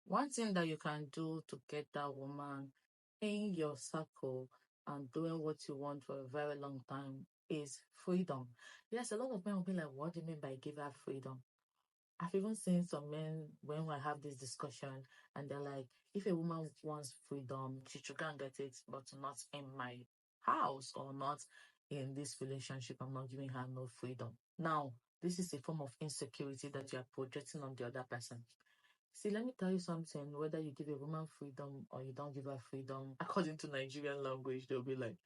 One thing that you can do to get that woman in your circle and doing what you want for a very long time is freedom. Yes, a lot of men will be like, what do you mean by give her freedom? I've even seen some men when I have this discussion and they're like, if a woman wants freedom, she should go and get it, but not in my house or not in this relationship. I'm not giving her no freedom. Now, this is a form of insecurity that you are projecting on the other person. See, let me tell you something. Whether you give a woman freedom or you don't give her freedom, according to Nigerian language, they'll be like,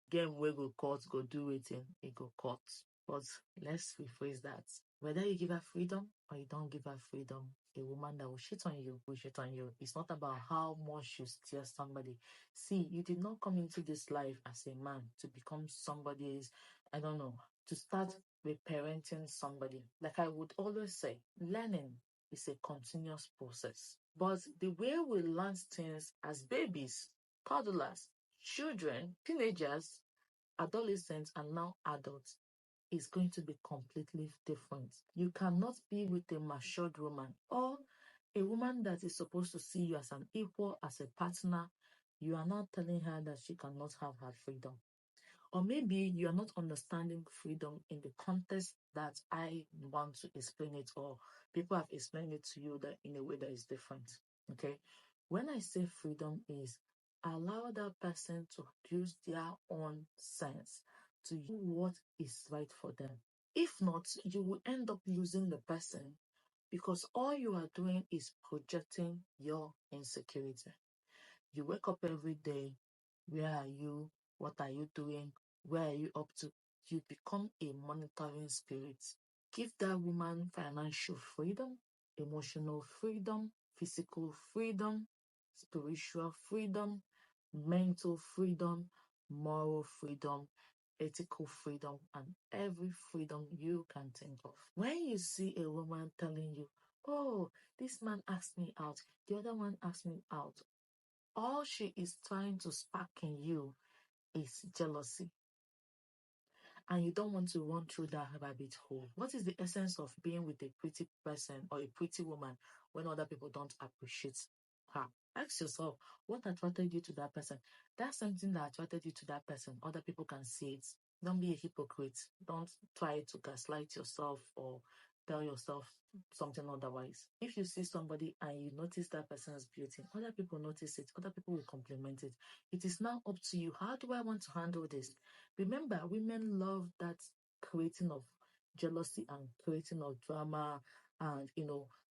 game where go court, go do it in, it go court. But let's rephrase that. Whether you give her freedom or you don't give her freedom, a woman that will shit on you will shit on you. It's not about how much you steer somebody. See, you did not come into this life as a man to become somebody's, I don't know, to start reparenting somebody. Like I would always say, learning is a continuous process. But the way we learn things as babies, toddlers, children, teenagers, adolescents, and now adults is going to be completely different. You cannot be with a matured woman or a woman that is supposed to see you as an equal, as a partner. You are not telling her that she cannot have her freedom. Or maybe you are not understanding freedom in the context that I want to explain it, or people have explained it to you that in a way that is different. Okay. When I say freedom is allow that person to use their own sense to do what is right for them. If not, you will end up losing the person because all you are doing is projecting your insecurity. You wake up every day. Where are you? What are you doing? Where are you up to? You become a monitoring spirit. Give that woman financial freedom, emotional freedom, physical freedom, spiritual freedom, mental freedom, moral freedom, ethical freedom, and every freedom you can think of. When you see a woman telling you, oh, this man asked me out, the other one asked me out, all she is trying to spark in you is jealousy. And you don't want to run through that rabbit hole. What is the essence of being with a pretty person or a pretty woman when other people don't appreciate her? Ask yourself, what attracted you to that person? That's something that attracted you to that person. Other people can see it. Don't be a hypocrite. Don't try to gaslight yourself or tell yourself something otherwise. If you see somebody and you notice that person's beauty, other people notice it, other people will compliment it. It is now up to you. How do I want to handle this? Remember, women love that creating of jealousy and creating of drama. And,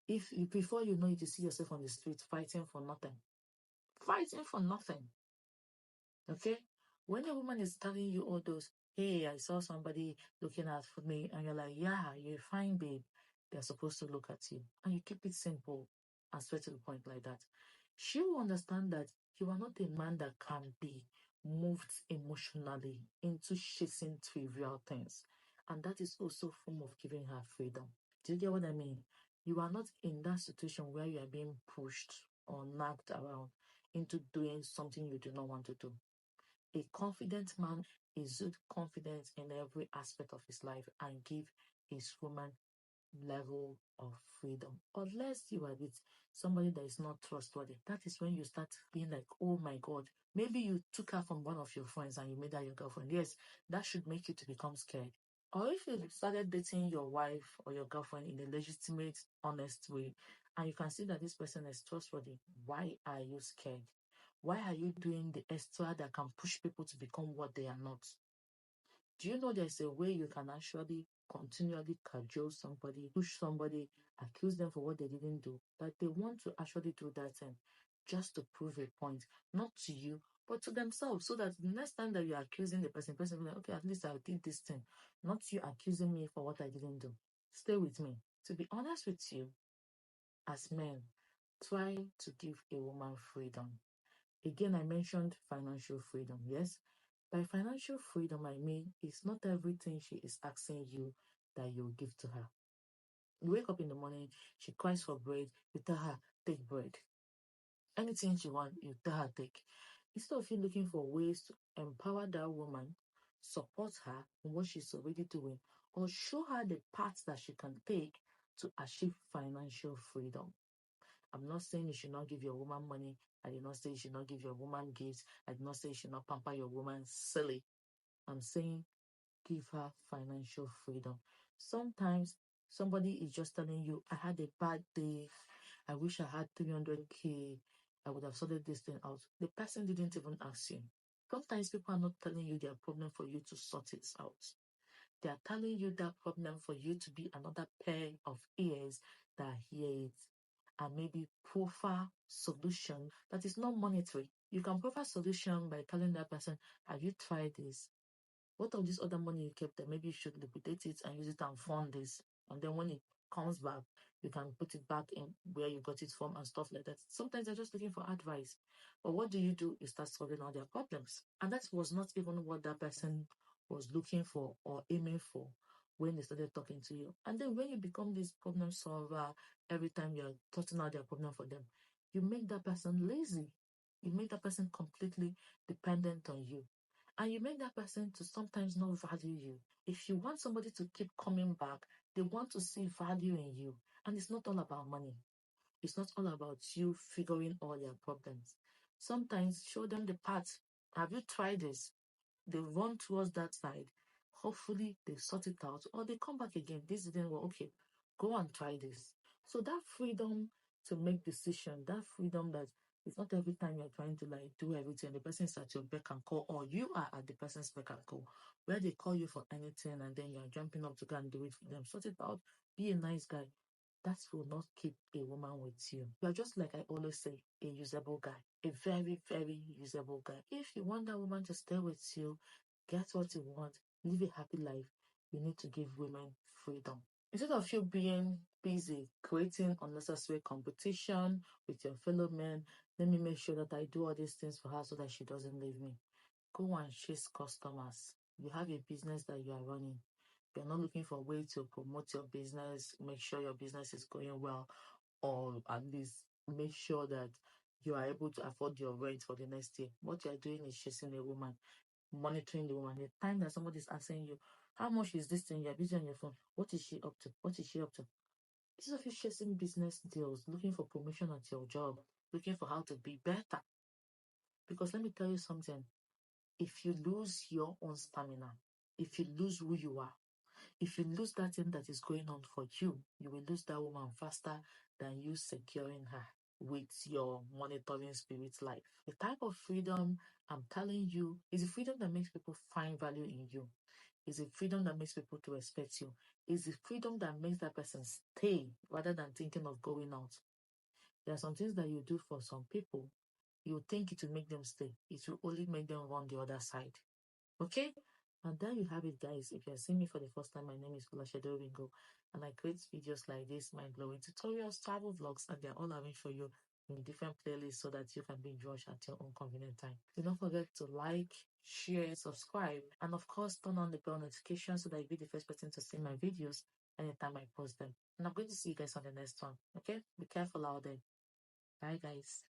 if you, before you know it, you see yourself on the street fighting for nothing. Fighting for nothing. Okay? When a woman is telling you all those, hey, I saw somebody looking at me, and you're like, yeah, you're fine, babe. They're supposed to look at you. And you keep it simple and straight to the point like that. She will understand that you are not a man that can be moved emotionally into chasing trivial things. And that is also a form of giving her freedom. Do you get what I mean? You are not in that situation where you are being pushed or nagged around into doing something you do not want to do. A confident man exudes confidence in every aspect of his life and give his woman level of freedom. Unless you are with somebody that is not trustworthy, that is when you start being like, oh my God, maybe you took her from one of your friends and you made her your girlfriend. Yes, that should make you to become scared. Or if you started dating your wife or your girlfriend in a legitimate, honest way, and you can see that this person is trustworthy, why are you scared? Why are you doing the extra that can push people to become what they are not? Do you know there's a way you can actually continually cajole somebody, push somebody, accuse them for what they didn't do? That they want to actually do that thing just to prove a point, not to you, but to themselves, so that the next time that you're accusing the person will be like, okay, at least I did this thing, not you accusing me for what I didn't do. Stay with me. To be honest with you, as men, try to give a woman freedom. Again, I mentioned financial freedom. Yes, by financial freedom, I mean it's not everything she is asking you that you give to her. You wake up in the morning, she cries for bread, you tell her, take bread. Anything she wants, you tell her, take. Instead of you looking for ways to empower that woman, support her in what she's already doing, or show her the paths that she can take to achieve financial freedom. I'm not saying you should not give your woman money. I did not say you should not give your woman gifts. I did not say you should not pamper your woman silly. I'm saying give her financial freedom. Sometimes somebody is just telling you, I had a bad day. I wish I had 300K. I would have sorted this thing out. The person didn't even ask you. Sometimes people are not telling you their problem for you to sort it out. They are telling you that problem for you to be another pair of ears that hear it and maybe proffer solution that is not monetary. You can proffer solution by telling that person, have you tried this? What of this other money you kept there? Maybe you should liquidate it and use it and fund this. And then when it comes back, you can put it back in where you got it from and stuff like that. Sometimes they're just looking for advice. But what do? You start solving all their problems. And that was not even what that person was looking for or aiming for when they started talking to you. And then when you become this problem solver, every time you're sorting out their problem for them, you make that person lazy. You make that person completely dependent on you. And you make that person to sometimes not value you. If you want somebody to keep coming back, they want to see value in you. And it's not all about money. It's not all about you figuring all their problems. Sometimes show them the path. Have you tried this? They run towards that side. Hopefully they sort it out or they come back again. This didn't work. Okay, go and try this. So that freedom to make decisions, that freedom that it's not every time you're trying to like do everything, the person is at your beck and call, or you are at the person's beck and call, where they call you for anything and then you're jumping up to go and do it for them. Sort it out. Be a nice guy. That will not keep a woman with you. You're just like I always say, a usable guy. A very, very usable guy. If you want that woman to stay with you, get what you want, live a happy life, you need to give women freedom. Instead of you being busy creating unnecessary competition with your fellow men, let me make sure that I do all these things for her so that she doesn't leave me. Go and chase customers. You have a business that you are running. You're not looking for a way to promote your business, make sure your business is going well, or at least make sure that you are able to afford your rent for the next year. What you are doing is chasing a woman, monitoring the woman. The time that somebody is asking you, how much is this thing? You're busy on your phone. What is she up to? What is she up to? Instead of you chasing business deals, looking for promotion at your job, looking for how to be better. Because let me tell you something. If you lose your own stamina, if you lose who you are, if you lose that thing that is going on for you, you will lose that woman faster than you securing her with your monitoring spirit life. The type of freedom I'm telling you is a freedom that makes people find value in you. Is a freedom that makes people to respect you. Is a freedom that makes that person stay rather than thinking of going out. There are some things that you do for some people, you think it will make them stay. It will only make them run the other side. Okay? And there you have it, guys. If you're seeing me for the first time, my name is Oringoshade, and I create videos like this, mind-blowing tutorials, travel vlogs, and they're all arranged for you in different playlists so that you can binge watch at your own convenient time. Do not forget to like, share, subscribe, and of course, turn on the bell notification so that you'll be the first person to see my videos anytime I post them. And I'm going to see you guys on the next one. Okay? Be careful out there. Bye, guys.